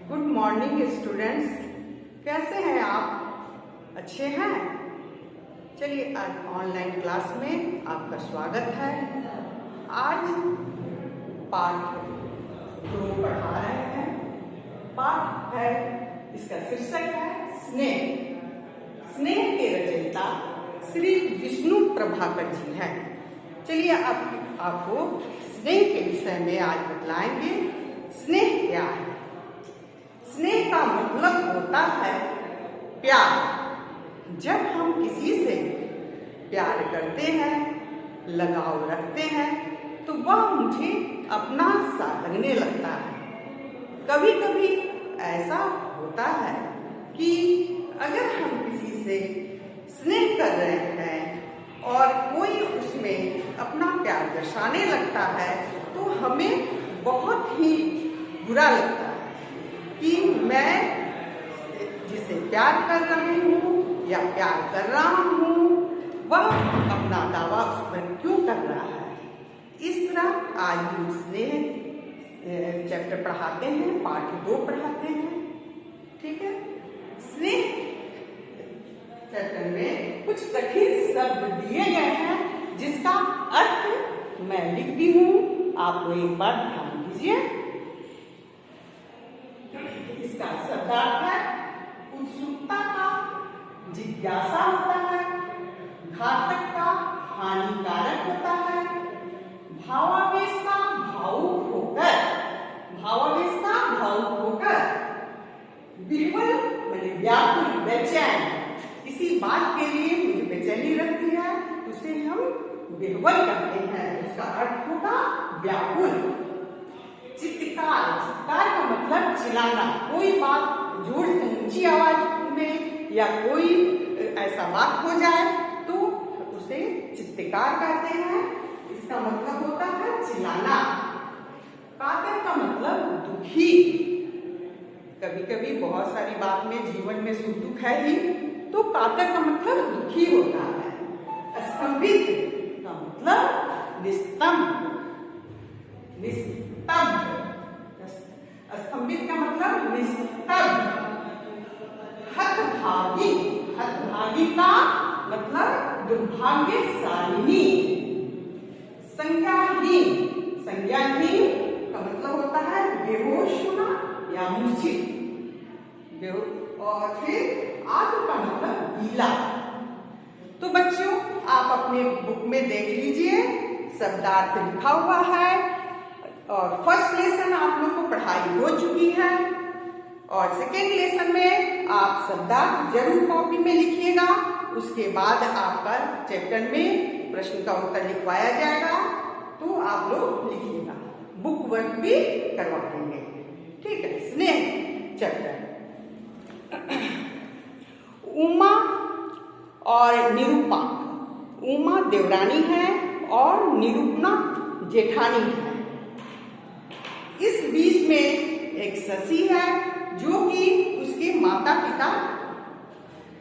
Good morning students, कैसे हैं आप? अच्छे हैं? चलिए, आज ऑनलाइन क्लास में आपका स्वागत है। आज पाठ 2 पढ़ा रहे हैं। पाठ है, इसका शीर्षक है स्नेह। स्नेह के रचयिता श्री विष्णु प्रभाकर जी हैं। चलिए, आपको स्नेह के विषय में आज बतलाएंगे। स्नेह क्या है? स्नेह का मतलब होता है प्यार। जब हम किसी से प्यार करते हैं, लगाव रखते हैं, तो वह मुझे अपना सा लगने लगता है। कभी कभी ऐसा होता है कि अगर हम किसी से स्नेह कर रहे हैं और कोई उसमें अपना प्यार दर्शाने लगता है, तो हमें बहुत ही बुरा लगता है कि मैं जिसे प्यार कर रही हूँ या प्यार कर रहा हूँ, वह अपना दावा उस पर क्यों कर रहा है। इस तरह आज हम स्नेह चैप्टर पढ़ाते हैं, पाठ 2 पढ़ाते हैं। ठीक है। स्नेह चैप्टर में कुछ कठिन शब्द दिए गए हैं, जिसका अर्थ मैं लिखती हूँ, आपको एक बार ध्यान दीजिए। इसका शब्दार्थ है उत्सुकता का जिज्ञासा होता है, घातक का हानिकारक होता है, भावावेश का भावुक होकर, विह्वल माने व्याकुल, बेचैन, किसी बात के लिए मुझे बेचैनी रहती है, उसे हम विह्वल कहते हैं। उसका अर्थ होगा व्याकुल। चित्कार का मतलब चिल्लाना, कोई बात जोर से ऊंची आवाज में या कोई ऐसा बात हो जाए तो उसे चित्कार कहते हैं। इसका मतलब होता है चिल्लाना। कातर का मतलब दुखी। कभी कभी बहुत सारी बात में जीवन में सुख दुख है ही, तो कातर का मतलब दुखी होता है। स्तंभित का मतलब निस्तंभ। स्तंभित का मतलब निस्तंभ। हतभागी का मतलब दुर्भाग्यशालिनी। संज्ञाहीन का मतलब होता है बेहोश होना या मूर्छित। और फिर आत्म का मतलब गीला। तो बच्चों, आप अपने बुक में देख लीजिए, शब्दार्थ लिखा हुआ है और फर्स्ट लेसन आप लोग को पढ़ाई हो चुकी है और सेकेंड लेसन में आप शब्दार्थ जरूर कॉपी में लिखिएगा। उसके बाद आपका चैप्टर में प्रश्न का उत्तर लिखवाया जाएगा, तो आप लोग लिखिएगा। बुक वर्क भी करवा देंगे। ठीक है। स्नेह चैप्टर। उमा और निरूपा। उमा देवरानी है और निरूपा जेठानी है। इस बीच में एक शशि है, जो कि उसके माता पिता,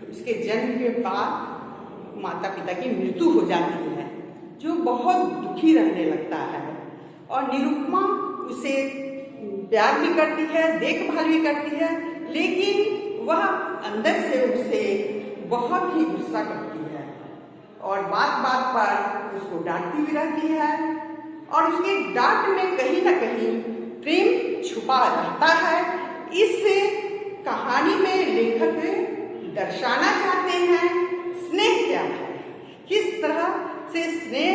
उसके जन्म के बाद माता पिता की मृत्यु हो जाती है, जो बहुत दुखी रहने लगता है। और निरुपमा उसे प्यार भी करती है, देखभाल भी करती है, लेकिन वह अंदर से उसे बहुत ही गुस्सा करती है और बात बात पर उसको डांटती भी रहती है। और उसके डांट में कहीं ना कहीं प्रेम छुपा रहता है। इस कहानी में लेखक दर्शाना चाहते हैं स्नेह क्या है, किस तरह से स्नेह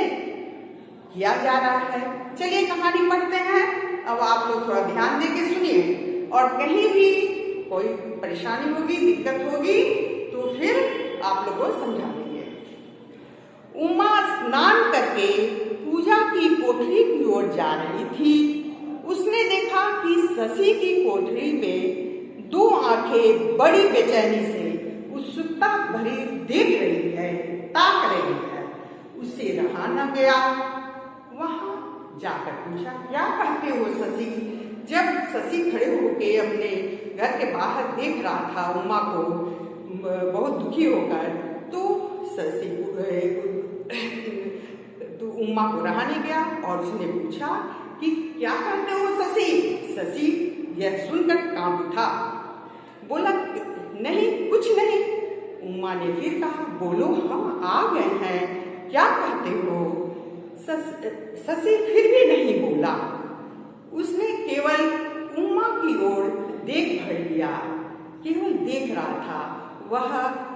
किया जा रहा है। चलिए कहानी पढ़ते हैं। अब आप लोग थोड़ा ध्यान देके सुनिए, और कहीं भी कोई परेशानी होगी, दिक्कत होगी, तो फिर आप लोग को समझा देंगे। उमा स्नान करके पूजा की कोठरी की ओर जा रही थी। उसने देखा कि शशि की कोठरी में 2 आंखें बड़ी बेचैनी से उत्सुकता भरी देख रही है, ताक रही है। उसे रहा न गया। वहां जाकर पूछा, क्या कहते हो शशि? जब शशि खड़े होके अपने घर के बाहर देख रहा था उमा को बहुत दुखी होकर, तो शशि तो उमा को रहा नहीं गया और उसने पूछा कि क्या कहते हो शशि? शशि यह सुनकर कांप उठा। बोला, नहीं कुछ नहीं। उमा ने फिर कहा, बोलो, हम आ गए हैं, क्या कहते हो? शशि फिर भी नहीं बोला। उसने केवल उमा की ओर देख भर लिया, केवल देख रहा था। वह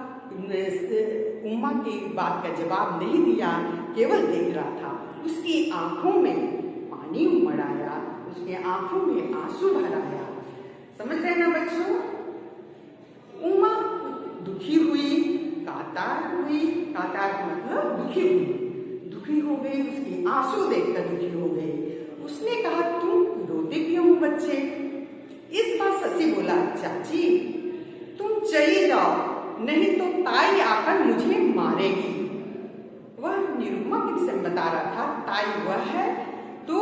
उमा की बात का जवाब नहीं दिया, केवल देख रहा था। उसकी आंखों में पानी उमड़ आया, उसकी आंखों में आंसू भर आया। समझ रहे ना बच्चों? उमा दुखी हुई, कातर हुई, कातर मतलब दुखी हुई, दुखी हो गई, उसकी आंसू देखकर दुखी हो गई। उसने कहा, तुम रोते क्यों हो बच्चे? इस बार शशि बोला, चाची तुम चली जाओ, नहीं तो ताई आकर मुझे मारेगी। वह निरुपमा किसे बता रहा था, ताई वह है। तो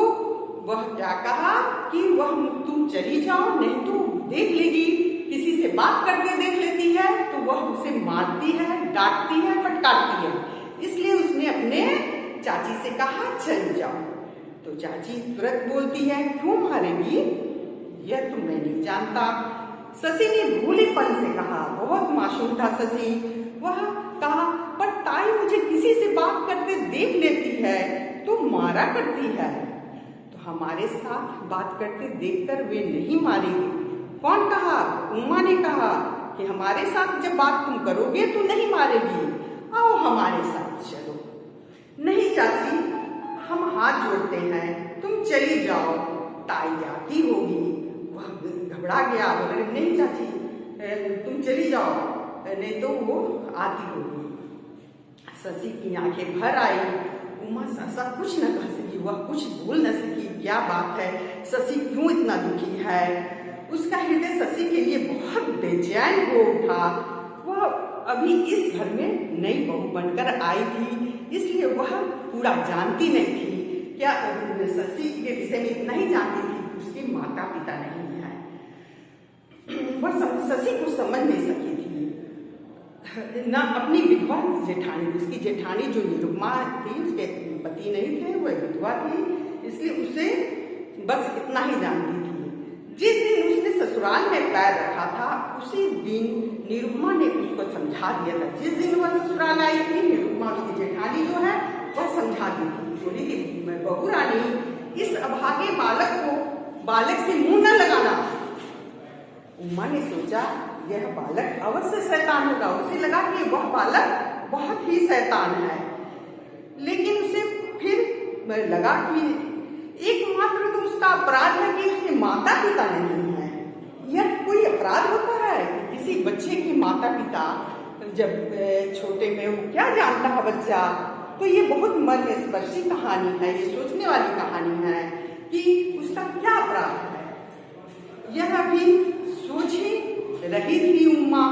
वह क्या कहा कि वह तुम चली जाओ, नहीं तो देख लेगी, किसी से बात करके देख लेती है तो वह उसे मारती है, डांटती है, फटकारती है। इसलिए उसने अपने चाची से कहा, चल जाओ। तो चाची तुरंत बोलती है, क्यों मारेगी? यह तो मैं नहीं जानता। शशि ने भोलेपन से कहा, बहुत मासूम था शशि। वह कहा, पर ताई मुझे किसी से बात करते देख लेती है तो मारा करती है। तो हमारे साथ बात करते देखकर वे नहीं मारेगी। कौन कहा? उमा ने कहा कि हमारे साथ जब बात तुम करोगे तो नहीं मारेगी, आओ हमारे साथ चलो। नहीं चाची, हम हाथ जोड़ते हैं, तुम चली जाओ, ताई आती होगी। वह घबरा गया, बोले, नहीं चाची तुम चली जाओ, नहीं तो वो आती होगी। शशि की आंखें भर आई। उमा सहसा कुछ न कह सकी, वह कुछ बोल न सकी। क्या बात है, शशि क्यों इतना दुखी है? उसका हृदय शशि के लिए बहुत बेचैन हो उठा। वह अभी इस घर में नई बहू बनकर आई थी, इसलिए वह पूरा जानती नहीं थी। क्या शशि के विषय में इतना ही जानती थी कि उसके माता पिता नहीं है। वह शशि को समझ नहीं सकी थी, ना अपनी विधवा जेठानी, उसकी जेठानी जो निरुपमा थी, उसके पति नहीं थे, वह विधवा थी, इसलिए उसे बस इतना ही जानती थी। जिस दिन उसने ससुराल में पैर रखा था, उसी दिन निरुपमा ने उसको समझा दिया था। जिस दिन वह ससुराल आई थी, निरुपमा उसकी जेठानी जो है वह समझा दी थी, बोली कि मैं बहू रानी, इस अभागे बालक से मुंह न लगाना। उमा ने सोचा, यह बालक अवश्य शैतान होगा। उसे लगा कि वह बालक बहुत ही शैतान है, लेकिन उसे फिर लगा कि एकमात्र तो उसका अपराध है कि उसके माता पिता नहीं है। यह कोई अपराध होता है? किसी बच्चे के माता पिता जब छोटे में, वो क्या जानता है बच्चा? तो ये बहुत मर्मस्पर्शी कहानी है, ये सोचने वाली कहानी है कि उसका क्या अपराध है। यह अभी सोची रही थी उमा,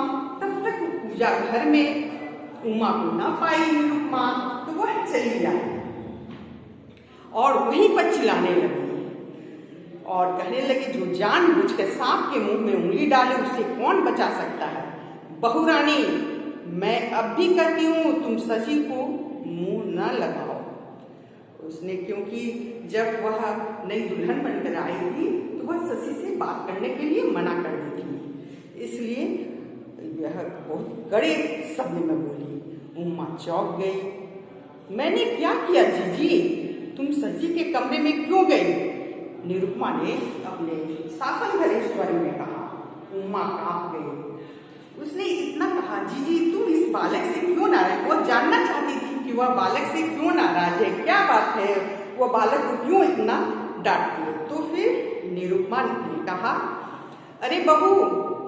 तब तक पूजा घर में उमा को न पाई निरुपमा, तो वह चली आई और वहीं पर चिल्लाने लगी और कहने लगी, जो जानबूझकर सांप के मुंह में उंगली डाले उसे कौन बचा सकता है? बहू रानी, मैं अब भी कहती हूँ, तुम शशि को मुंह न लगाओ। उसने, क्योंकि जब वह नई दुल्हन बनकर आई थी तो वह शशि से बात करने के लिए मना कर दी थी, इसलिए यह बहुत कड़े शब्द में बोली। उमा चौंक गई। मैंने क्या किया जीजी? तुम शशि के कमरे में क्यों गई? निरुपमा ने अपने शासन भरे स्वर में कहा। उमा कांप गई। उसने इतना कहा, जीजी तुम इस बालक से क्यों नाराज? वह जानना चाहती थी कि वह बालक से क्यों नाराज है, क्या बात है, वह बालक को क्यों इतना डांटती है। तो फिर निरुपमा ने कहा, अरे बहू,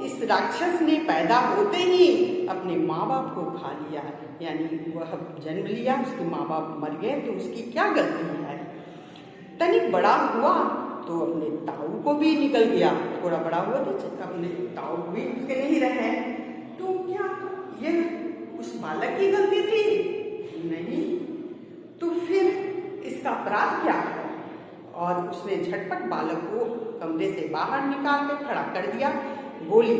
इस राक्षस ने पैदा होते ही अपने माँ बाप को खा लिया, यानी वह जन्म लिया, उसके माँ बाप मर गए, तो उसकी क्या गलती है? तनिक बड़ा हुआ तो अपने ताऊ को भी निकल गया, थोड़ा बड़ा हुआ तो अपने ताऊ भी उसके नहीं रहे, तो क्या यह उस बालक की गलती थी? नहीं, तो फिर इसका अपराध क्या है? और उसने झटपट बालक को कमरे से बाहर निकाल कर खड़ा कर दिया। बोली,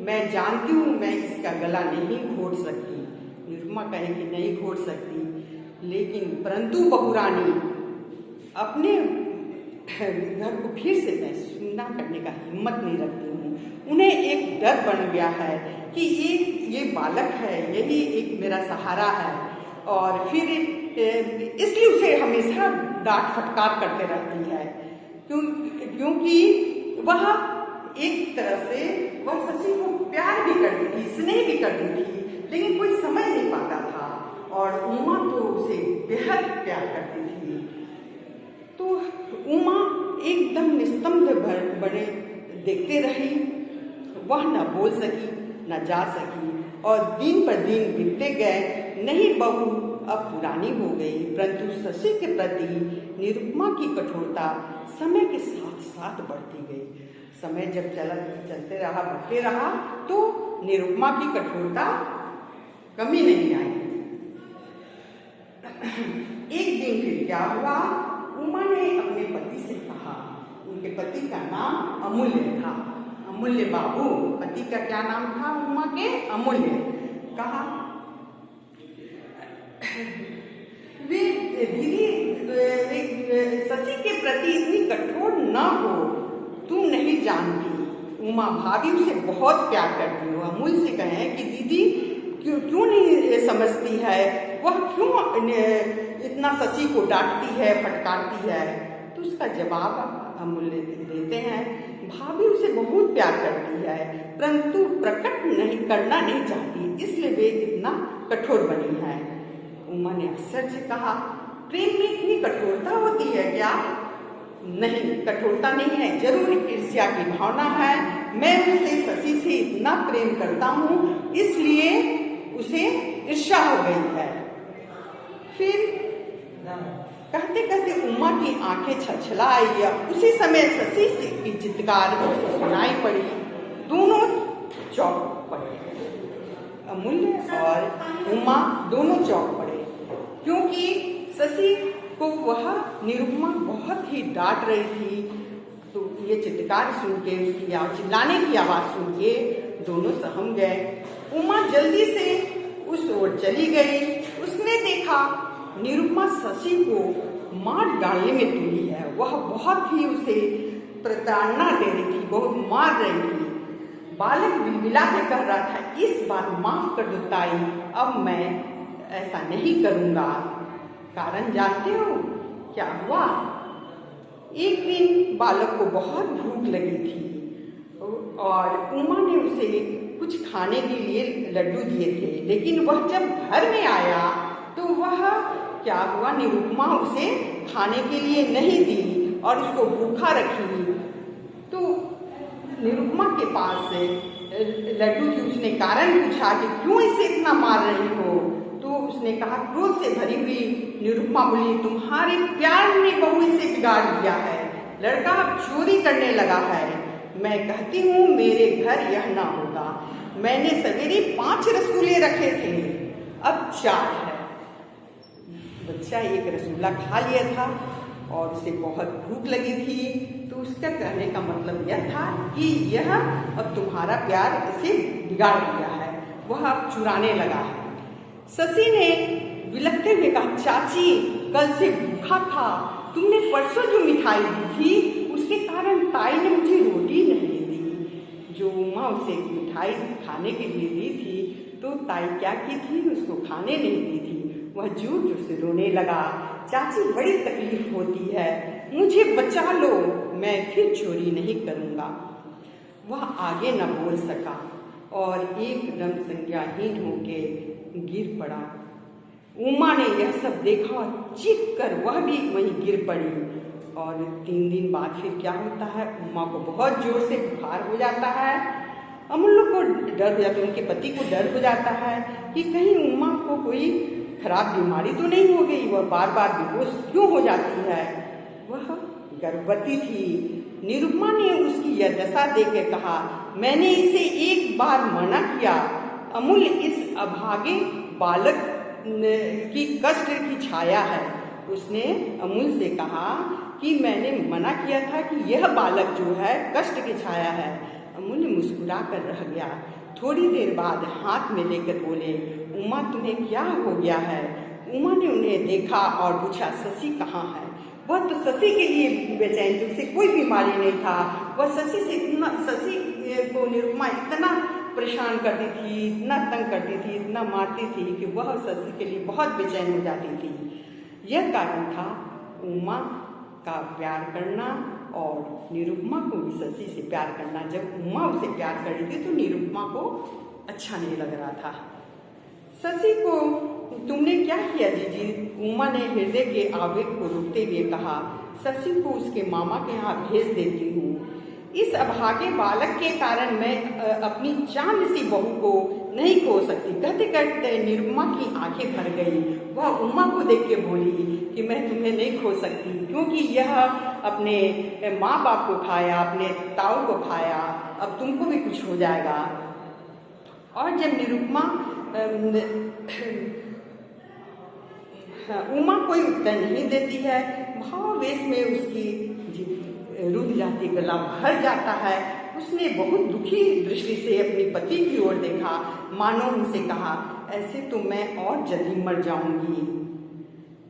मैं जानती हूँ मैं इसका गला नहीं घोट सकती। निरुपमा कहे कि नहीं घोट सकती, लेकिन परंतु बहू रानी, अपने घर को फिर से मैं सुनना करने का हिम्मत नहीं रखती हूँ। उन्हें एक डर बन गया है कि ये बालक है, यही एक मेरा सहारा है, और फिर इसलिए उसे हमेशा डांट फटकार करते रहती है, क्योंकि वह एक तरह से वह शशि को प्यार भी करती थी, स्नेह भी करती थी, लेकिन कोई समझ नहीं पाता था, और उमा तो उसे बेहद प्यार करती थी। तो उमा एकदम निस्तब्ध बने देखते रही। वह न बोल सकी न जा सकी, और दिन पर दिन बीतते गए। नहीं बहू अब पुरानी हो गई, परंतु शशि के प्रति निरुपमा की कठोरता समय के साथ साथ बढ़ती गई। समय जब चलते रहा, बढ़ते रहा, तो निरुपमा की कठोरता कमी नहीं आई। एक दिन फिर क्या हुआ, उमा ने अपने पति से कहा, उनके पति का नाम अमूल्य था, अमूल्य बाबू, पति का क्या नाम था उमा के? अमूल्य। कहा वे दीदी शशि के प्रति इतनी कठोर न हो, तुम नहीं जानती, उमा भाभी उसे बहुत प्यार करती हो। अमूल से कहें कि दीदी क्यों नहीं समझती है, वह क्यों इतना शशि को डांटती है, फटकारती है? तो उसका जवाब अमूल्य देते हैं, भाभी उसे बहुत प्यार करती है, परंतु प्रकट नहीं करना नहीं चाहती, इसलिए वे इतना कठोर बनी है। उमा ने आश्चर्य से कहा, प्रेम में इतनी कठोरता होती है क्या? नहीं, कठोरता नहीं है, जरूर ईर्ष्या की भावना है। मैं उसे शशि से इतना प्रेम करता हूँ, इसलिए उसे ईर्ष्या हो गई है। फिर कहते कहते उमा की आंखें छलछलाई। उसी समय शशि की चित्कार सुनाई पड़ी। दोनों चौंक पड़े, अमूल्य और उमा दोनों चौंक पड़े, क्योंकि शशि को वह निरुपमा बहुत ही डांट रही थी। तो ये चित्कार सुन के, उसकी चिल्लाने की आवाज सुन के दोनों सहम गए। उमा जल्दी से उस ओर चली गई। उसने देखा निरुपमा शशि को मार डालने में तुली है। वह बहुत ही उसे प्रताड़ना दे रही थी, बहुत मार रही थी। बालक बिलबिला के कह रहा था, इस बार माफ कर दो ताई, अब मैं ऐसा नहीं करूँगा। कारण जानते हो क्या हुआ? एक दिन बालक को बहुत भूख लगी थी और उमा ने उसे कुछ खाने के लिए लड्डू दिए थे, लेकिन वह जब घर में आया तो वह क्या हुआ, निरुपमा उसे खाने के लिए नहीं दी और उसको भूखा रखी। तो निरुपमा के पास लड्डू की उसने कारण पूछा कि क्यों इसे इतना मार रही हो? तो उसने कहा, क्रोध से भरी हुई निरुपमा बोली, तुम्हारे प्यार ने बहू इसे बिगाड़ दिया है, लड़का अब चोरी करने लगा है। मैं कहती हूँ मेरे घर यह ना होगा। मैंने सवेरे 5 रसगुल्ले रखे थे, अब 4 है। बच्चा एक रसगुल्ला खा लिया था और उसे बहुत भूख लगी थी, तो उसका कहने का मतलब यह था कि यह अब तुम्हारा प्यार इसे बिगाड़ दिया है, वह अब चुराने लगा है। शशि ने बिलखते हुए कहा, चाची कल से भूखा था, तुमने परसों जो मिठाई दी थी उसके कारण ताई ने मुझे रोटी नहीं दी। जो उमा उसे मिठाई खाने के लिए दी थी तो ताई क्या की थी, उसको खाने नहीं दी थी। वह जोर जोर से रोने लगा, चाची बड़ी तकलीफ होती है, मुझे बचा लो, मैं फिर चोरी नहीं करूँगा। वह आगे न बोल सका और एकदम संज्ञाहीन होके गिर पड़ा। उमा ने यह सब देखा और चीख कर वह भी वहीं गिर पड़ी। और 3 दिन बाद फिर क्या होता है, उमा को बहुत जोर से बुखार हो जाता है। अमूल्य को डर हो जाता है, उनके पति को डर हो जाता है कि कहीं उमा को कोई खराब बीमारी तो नहीं हो गई, वह बार बार बेहोश क्यों हो जाती है। वह गर्भवती थी। निरुपमा ने उसकी यह दशा देखकर कहा, मैंने इसे एक बार मना किया, अमूल्य इस अभागे बालक की कष्ट की छाया है। उसने अमूल्य से कहा कि मैंने मना किया था कि यह बालक जो है कष्ट की छाया है। अमूल्य मुस्कुरा कर रह गया। थोड़ी देर बाद हाथ में लेकर बोले, उमा तुम्हें क्या हो गया है? उमा ने उन्हें देखा और पूछा, शशि कहाँ है? वह तो शशि के लिए बेचैन थी, उसे कोई बीमारी नहीं था। वह शशि को निरुपमा इतना परेशान करती थी, इतना तंग करती थी, इतना मारती थी कि वह शशि के लिए बहुत बेचैन हो जाती थी। यह कारण था उमा का प्यार करना और निरुपमा को भी शशि से प्यार करना। जब उमा उसे प्यार कर रही थी तो निरुपमा को अच्छा नहीं लग रहा था। शशि को तुमने क्या किया जीजी? उमा ने हृदय के आवेग को रोकते हुए कहा। शशि को उसके मामा के यहाँ भेज देती हूँ। इस अभागे बालक के कारण मैं अपनी चांद सी बहू को नहीं खो सकती। कहते कहते निरुपमा की आंखें भर गई। वह उमा को देख के बोली कि मैं तुम्हें नहीं खो सकती, क्योंकि यह अपने माँ बाप को खाया, अपने ताऊ को खाया, अब तुमको भी कुछ हो जाएगा। और जब निरुपमा उमा कोई उत्तर नहीं देती है, भावावेश में उसकी रुक जाती, गला भर जाता है। उसने बहुत दुखी दृष्टि से अपनी पति की ओर देखा, मानो उनसे कहा, ऐसे तो मैं और जल्दी मर जाऊंगी।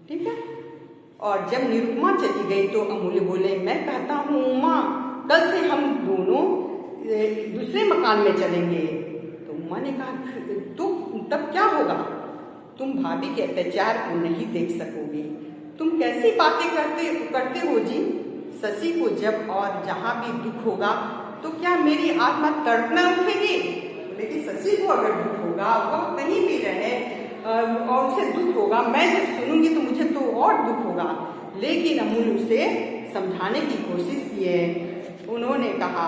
ठीक है। और जब निरुपमा चली गई तो अमूल्य बोले, मैं कहता हूँ उमा, कल से हम दोनों दूसरे मकान में चलेंगे। तो उमा ने कहा, तो तब क्या होगा? तुम भाभी के अत्याचार को नहीं देख सकोगे। तुम कैसी बातें करते हो जी? शशि को जब और जहाँ भी दुख होगा तो क्या मेरी आत्मा तड़पना उठेगी? लेकिन शशि को अगर दुख होगा, वह कहीं भी रहे और उसे दुख होगा, मैं जब सुनूंगी तो मुझे तो और दुख होगा। लेकिन अमूल्य उसे समझाने की कोशिश की है। उन्होंने कहा,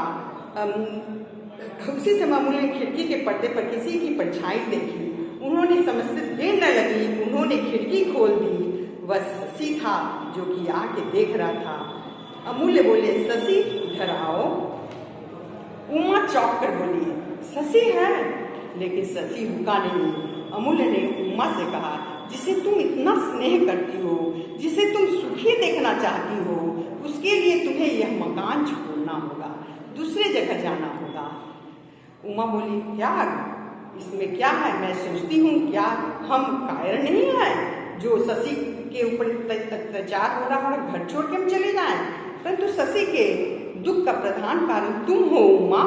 उसी समय अमूल्य ने खिड़की के पर्दे पर किसी की परछाई देखी। उन्होंने समझते देर न लगी, उन्होंने खिड़की खोल दी। वह शशि था जो कि आके देख रहा था। अमूल्य बोले, शशि इधर आओ। उमा चौंक कर बोली, शशि है? लेकिन शशि रुका नहीं। अमूल्य ने उमा से कहा, जिसे तुम इतना स्नेह करती हो, जिसे तुम सुखी देखना चाहती हो, उसके लिए तुम्हें यह मकान छोड़ना होगा, दूसरे जगह जाना होगा। उमा बोली, क्या इसमें क्या है? मैं सोचती हूँ क्या हम कायर नहीं है जो शशि के ऊपर अत्याचार हो रहा है, घर छोड़ के हम चले जाएं? परंतु शशि के दुख का प्रधान कारण तुम हो उमा।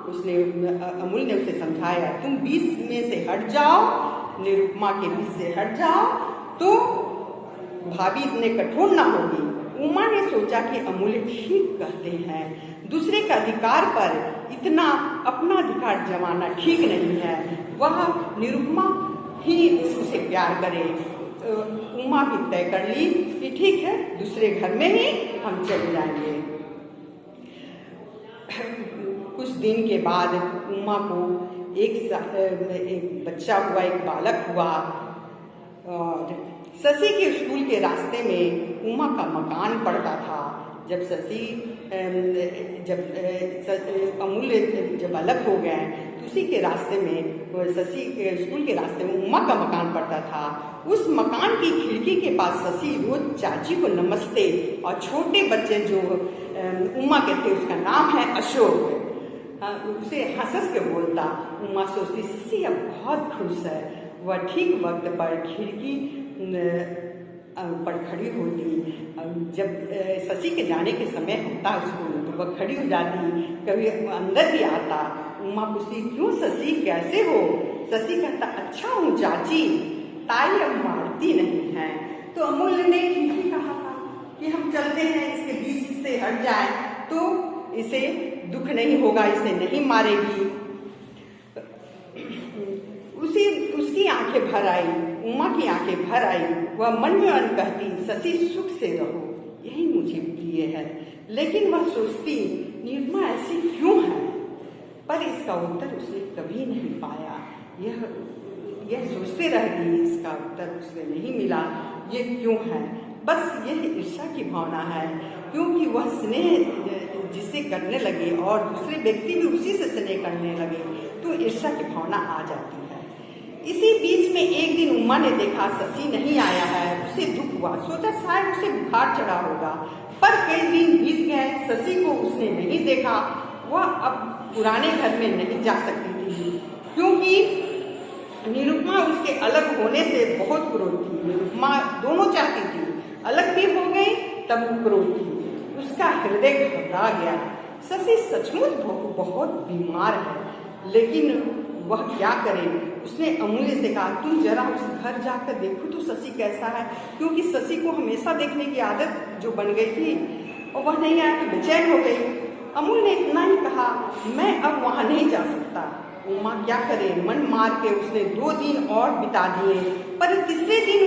उसने अमूल्य ने उसे समझाया, तुम बीच में से हट जाओ, निरुपमा के बीच से हट जाओ तो भाभी इतने कठोर ना होगी। उमा ने सोचा कि अमूल्य ठीक कहते हैं, दूसरे का अधिकार पर इतना अपना अधिकार जमाना ठीक नहीं है। वह निरुपमा ही उसे प्यार करे। उमा भी तय कर ली कि ठीक है, दूसरे घर में ही हम चले जाएंगे। कुछ दिन के बाद उमा को एक बच्चा हुआ, एक बालक हुआ। और शशि के स्कूल के रास्ते में उमा का मकान पड़ता था। जब अमूल्य जब अलग हो गए तो उसी के रास्ते में, शशि के स्कूल के रास्ते में उमा का मकान पड़ता था। उस मकान की खिड़की के पास शशि रोज चाची को नमस्ते और छोटे बच्चे जो उमा के थे, उसका नाम है अशोक, उसे हंस के बोलता। उमा सोचती, शशि अब बहुत खुश है। वह ठीक वक्त पर खिड़की पर खड़ी होती। जब शशि के जाने के समय होता स्कूल तो वह खड़ी हो जाती, कभी अंदर भी आता। उमा पूछती, क्यों शशि, कैसे हो? शशि कहता, अच्छा हूँ चाची, ताई अब मारती नहीं है। तो अमूल्य ने ठीक ही कहा था कि हम चलते हैं, इसके बीच से हट जाए तो इसे दुख नहीं होगा, इसे नहीं मारेगी। उसकी आंखें भर आई, उमा की आंखें भर आई। वह मन में मन कहती, शशि सुख से रहो, यही मुझे प्रिय है। लेकिन वह सोचती, निरुपमा ऐसी क्यों है? पर इसका उत्तर उसने कभी नहीं पाया। यह सोचते रह गई, इसका उत्तर उसे नहीं मिला। ये क्यों है? बस यह ईर्ष्या की भावना है, क्योंकि वह स्नेह जिससे करने लगे और दूसरे व्यक्ति भी उसी से स्नेह करने लगे तो ईर्ष्या की भावना आ जाती है। इसी बीच में एक दिन उमा ने देखा शशि नहीं आया है। उसे दुख हुआ, सोचा शायद उसे बुखार चढ़ा होगा। पर कई दिन बीत गए, शशि को उसने नहीं देखा। वह अब पुराने घर में नहीं जा सकती थी, क्योंकि निरुपमा उसके अलग होने से बहुत क्रोध थी। निरुपमा दोनों चाहती थी, अलग भी हो गई तब क्रोधी, उसका हृदय घबरा गया। शशि सचमुच बहुत बीमार है, लेकिन वह क्या करे। उसने अमूल्य से कहा, तुम जरा उस घर जाकर देखो तो शशि कैसा है, क्योंकि शशि को हमेशा देखने की आदत जो बन गई थी और वह नहीं आया तो बेचैन हो गई। अमूल्य ने इतना ही कहा, मैं अब वहाँ नहीं जा सकता। उमा क्या करे, मन मार के उसने 2 दिन और बिता दिए, पर तीसरे दिन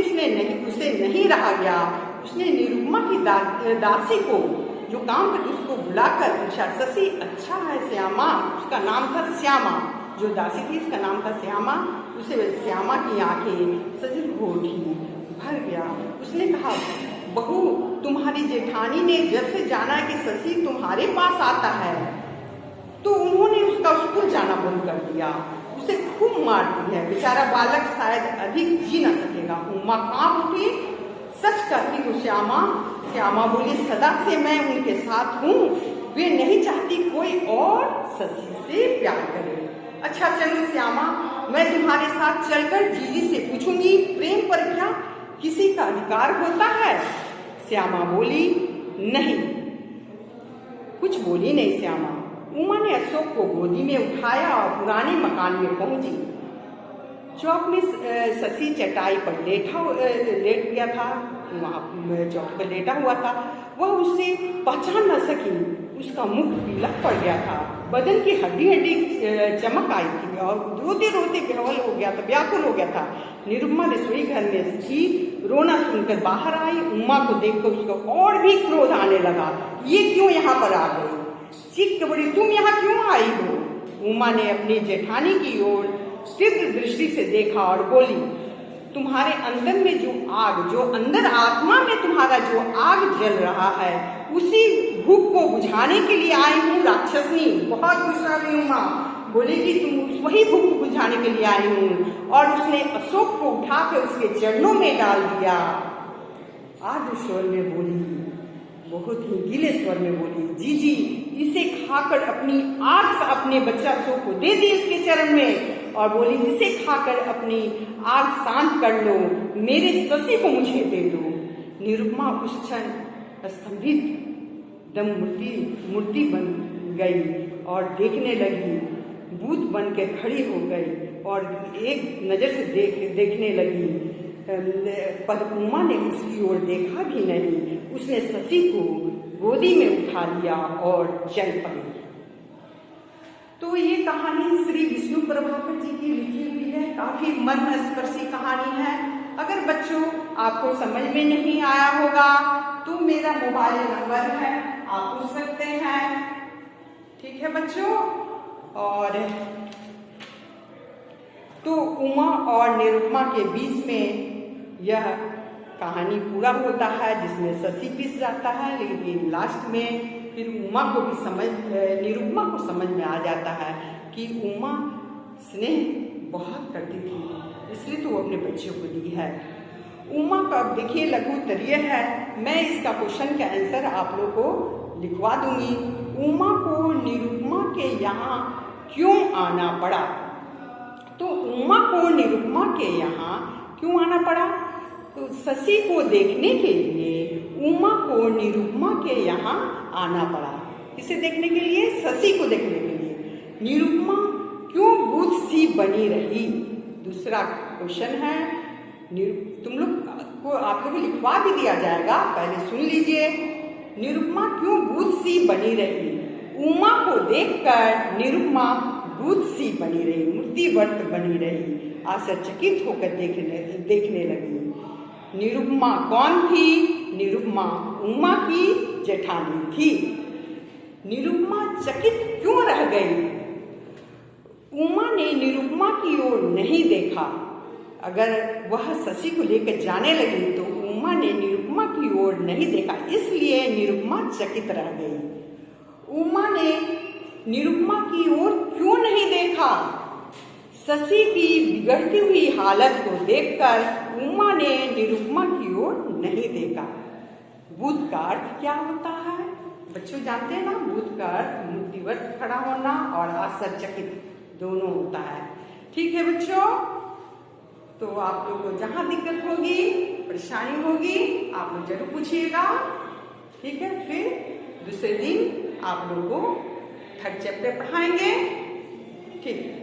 उसे नहीं रहा गया। उसने निरुपमा की दासी को जो काम करती उसको बुलाकर पूछा, शशि अच्छा है श्यामा? उसका नाम था श्यामा, जो दासी थी उसका नाम था श्यामा। उसे श्यामा की आंखें सजल हो उठी, भर गया। उसने कहा, बहू, तुम्हारी जेठानी ने जब से जाना है कि शशि तुम्हारे पास आता है तो उन्होंने उसका स्कूल जाना बंद कर दिया, उसे खूब मारती है। बेचारा बालक शायद अधिक जी न सकेगा। उमा कांप उठी। सच कहती तो श्यामा बोली, सदा से मैं उनके साथ हूँ, वे नहीं चाहती कोई और शशि से प्यार करे। अच्छा चलो श्यामा, मैं तुम्हारे साथ चलकर जीजी से पूछूंगी, प्रेम पर क्या किसी का अधिकार होता है? श्यामा बोली, नहीं। कुछ बोली नहीं श्यामा। उमा ने अशोक को गोदी में उठाया और पुराने मकान में पहुंची। चौक में शशि चटाई पर लेट गया था, वहाँ चौक पर लेटा हुआ था। वह उसे पहचान न सकी। उसका मुख पीला पड़ गया था, बदन की हड्डी चमक आई थी और रोते रोते व्याकुल हो गया था। निरुपमा रसोई घर में थी, रोना सुनकर बाहर आई। उमा को देखकर उसको और भी क्रोध आने लगा। ये क्यों यहाँ पर आ गई? चीख के बोली, तुम यहाँ क्यों आई हो? उमा ने अपनी जेठानी की ओर तीव्र दृष्टि से देखा और बोली, तुम्हारे अंदर में जो अंदर आत्मा में तुम्हारा जो आग जल रहा है, उसी भूख को बुझाने के लिए आई हूँ राक्षसनी। बहुत गुस्सा हुई उमा, बोली कि तुम वही भूख को बुझाने के लिए आई हूँ। और उसने अशोक को उठाकर उसके चरणों में डाल दिया। आर्द्र स्वर में बोली, बहुत ही गीले स्वर में बोली, जीजी इसे खाकर अपनी आग से अपने बच्चा अशोक को दे दी उसके चरण में, और बोली, इसे खाकर अपनी आग शांत कर लो, मेरे शशि को मुझे दे दो। निरुपमा उस क्षण स्तंभित दम मूर्ति बन गई और देखने लगी। भूत बन के खड़ी हो गई और एक नजर से देखने लगी। पर उमा ने उसकी ओर देखा भी नहीं। उसने शशि को गोदी में उठा लिया और चल पड़ी। तो ये कहानी श्री विष्णु प्रभाकर जी की लिखी हुई है। काफी मर्मस्पर्शी कहानी है। अगर बच्चों आपको समझ में नहीं आया होगा तो मेरा मोबाइल नंबर है, आप पूछ सकते हैं। ठीक है बच्चों। और तो उमा और निरुपमा के बीच में यह कहानी पूरा होता है, जिसमें शशि पिस जाता है, लेकिन लास्ट में फिर उमा को भी निरुपमा को समझ में आ जाता है कि उमा स्नेह बहुत करती थी, इसलिए तो वो अपने बच्चों को दी है। उमा का देखिए लघु उत्तरीय है। मैं इसका क्वेश्चन का आंसर आप लोग को लिखवा दूंगी। उमा को निरुपमा के यहाँ क्यों आना पड़ा? तो उमा को निरुपमा के यहाँ क्यों आना पड़ा? तो शशि को देखने के लिए उमा को निरुपमा के यहाँ आना पड़ा। इसे देखने के लिए, शशि को देखने के लिए। निरुपमा क्यों भूत सी बनी रही? दूसरा क्वेश्चन है। तुम लोग को आप लोग को लिखवा भी दिया जाएगा, पहले सुन लीजिए। निरुपमा क्यों भूत सी बनी रही? उमा को देखकर निरुपमा भूत सी बनी रही, मूर्तिवत बनी रही, आश्चर्यचकित होकर देखने लगी। निरुपमा कौन थी? निरुपमा उमा की जेठानी थी। निरुपमा चकित क्यों रह गई? उमा ने निरुपमा की ओर नहीं देखा। अगर वह शशि को लेकर जाने लगी तो उमा ने निरुपमा की ओर नहीं देखा, इसलिए निरुपमा चकित रह गई। उमा ने निरुपमा की ओर क्यों नहीं देखा? शशि की बिगड़ती हुई हालत को देखकर उमा ने निरुपमा की ओर नहीं देखा। भूत का अर्थ क्या होता है? बच्चों जानते हैं ना, भूत का अर्थ मूर्तिवत खड़ा होना और आश्चर्यचकित दोनों होता है। ठीक है बच्चों, तो आप लोग को जहाँ दिक्कत होगी, परेशानी होगी, आप लोग जरूर पूछिएगा। ठीक है, फिर दूसरे दिन आप लोगों को थर्ड चैप्टर पढ़ाएंगे। ठीक है।